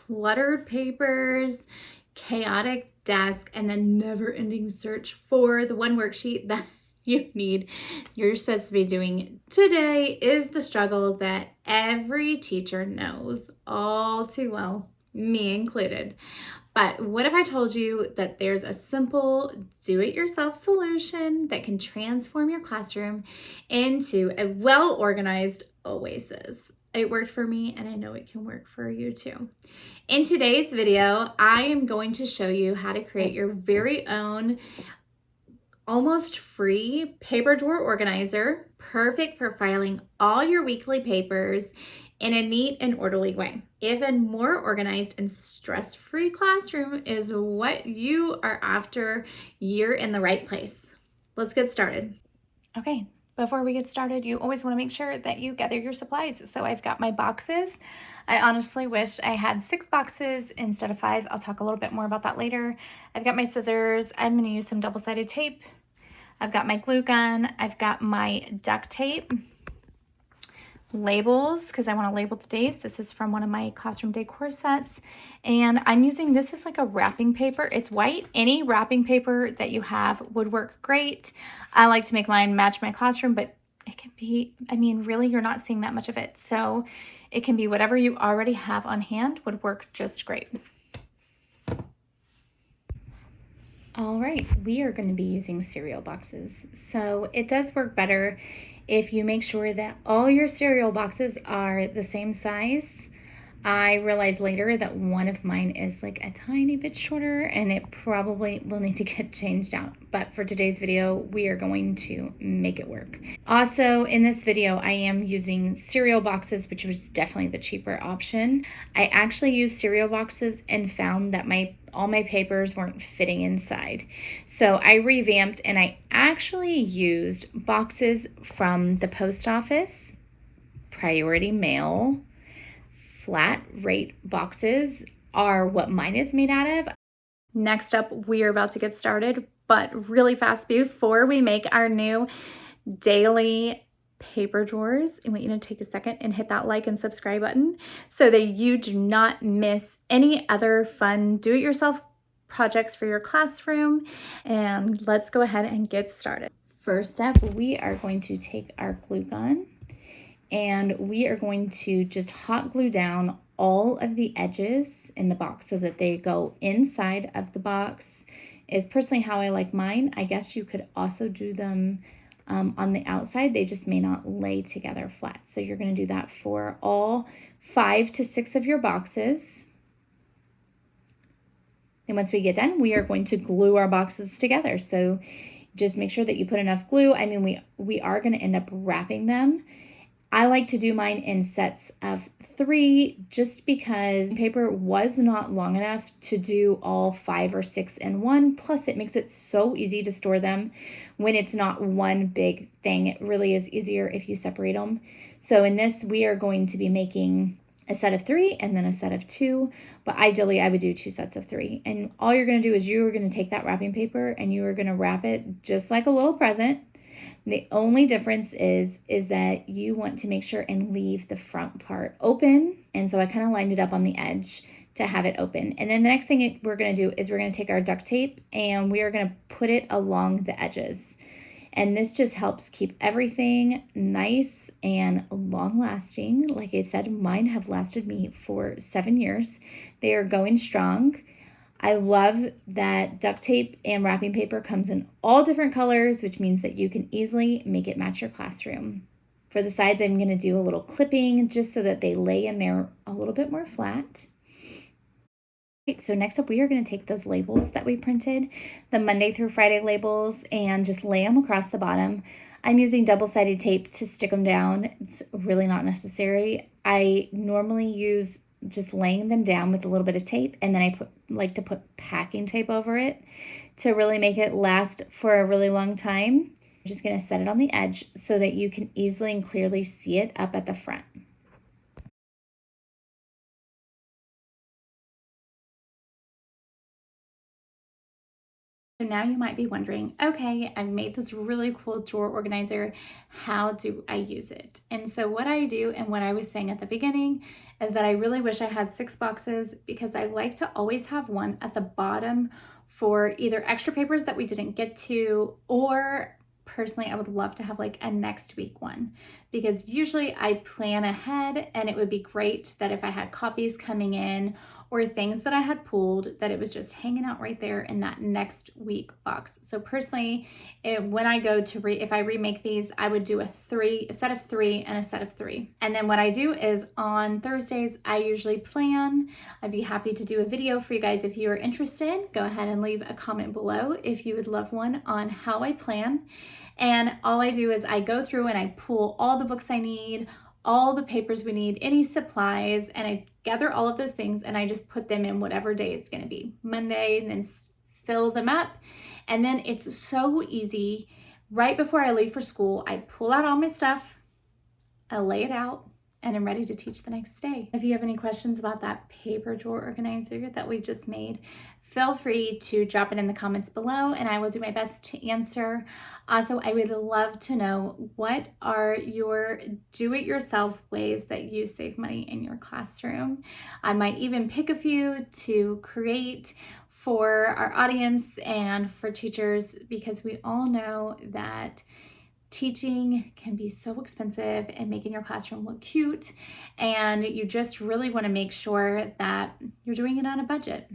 cluttered papers, chaotic desk, and the never-ending search for the one worksheet that you need, you're supposed to be doing today is the struggle that every teacher knows all too well, me included. But what if I told you that there's a simple do-it-yourself solution that can transform your classroom into a well-organized oasis? It worked for me, and I know it can work for you too. In today's video, I am going to show you how to create your very own almost free paper drawer organizer, perfect for filing all your weekly papers in a neat and orderly way. Even more organized and stress-free classroom is what you are after, you're in the right place. Let's get started. Okay, before we get started, you always want to make sure that you gather your supplies. So I've got my boxes. I honestly wish I had 6 boxes instead of 5. I'll talk a little bit more about that later. I've got my scissors. I'm going to use some double-sided tape. I've got my glue gun. I've got my duct tape. Labels, because I want to label the days. This is from one of my classroom decor sets. And I'm using, this is like a wrapping paper. It's white. Any wrapping paper that you have would work great. I like to make mine match my classroom, but it can be, I mean, really, you're not seeing that much of it. So it can be whatever you already have on hand would work just great. All right, we are going to be using cereal boxes. So it does work better if you make sure that all your cereal boxes are the same size. I realized later that one of mine is like a tiny bit shorter and it probably will need to get changed out. But for today's video, we are going to make it work. Also, in this video, I am using cereal boxes, which was definitely the cheaper option. I actually used cereal boxes and found that all my papers weren't fitting inside. So I revamped and I actually used boxes from the post office, Priority Mail. Flat rate boxes are what mine is made out of. Next up, we are about to get started, but really fast before we make our new daily paper drawers, I want you to take a second and hit that like and subscribe button so that you do not miss any other fun do-it-yourself projects for your classroom. And let's go ahead and get started. First up, we are going to take our glue gun and we are going to just hot glue down all of the edges in the box so that they go inside of the box is personally how I like mine. I guess you could also do them on the outside. They just may not lay together flat. So you're going to do that for all 5 to 6 of your boxes. And once we get done, we are going to glue our boxes together. So just make sure that you put enough glue. I mean, we are going to end up wrapping them. I like to do mine in sets of 3 just because paper was not long enough to do all 5 or 6 in one. Plus, it makes it so easy to store them when it's not one big thing. It really is easier if you separate them. So in this, we are going to be making a set of 3 and then a set of 2. But ideally, I would do 2 sets of 3. And all you're going to do is you are going to take that wrapping paper and you are going to wrap it just like a little present. The only difference is that you want to make sure and leave the front part open. And so I kind of lined it up on the edge to have it open. And then the next thing we're going to do is we're going to take our duct tape and we are going to put it along the edges. And this just helps keep everything nice and long lasting. Like I said, mine have lasted me for 7 years. They are going strong. I love that duct tape and wrapping paper comes in all different colors, which means that you can easily make it match your classroom. For the sides, I'm going to do a little clipping just so that they lay in there a little bit more flat. Right, so next up, we are going to take those labels that we printed, the Monday through Friday labels, and just lay them across the bottom. I'm using double-sided tape to stick them down. It's really not necessary. I normally use just laying them down with a little bit of tape, and then I like to put packing tape over it to really make it last for a really long time. I'm just going to set it on the edge so that you can easily and clearly see it up at the front. So now you might be wondering, okay, I've made this really cool drawer organizer. How do I use it? And so what I do, and what I was saying at the beginning, is that I really wish I had 6 boxes, because I like to always have one at the bottom for either extra papers that we didn't get to, or personally, I would love to have like a next week one, because usually I plan ahead, and it would be great that if I had copies coming in or things that I had pulled, that it was just hanging out right there in that next week box. So personally, when I go to if I remake these, I would do a set of 3 and a set of 3. And then what I do is on Thursdays, I usually plan. I'd be happy to do a video for you guys if you are interested. Go ahead and leave a comment below if you would love one on how I plan. And all I do is I go through and I pull all the books I need, all the papers we need, any supplies, and I gather all of those things, and I just put them in whatever day it's going to be, Monday, and then fill them up. And then it's so easy. Right before I leave for school, I pull out all my stuff, I lay it out, and I'm ready to teach the next day. If you have any questions about that paper drawer organizer that we just made, feel free to drop it in the comments below, and I will do my best to answer. Also, I would love to know, what are your do-it-yourself ways that you save money in your classroom? I might even pick a few to create for our audience and for teachers, because we all know that teaching can be so expensive and making your classroom look cute, and you just really want to make sure that you're doing it on a budget.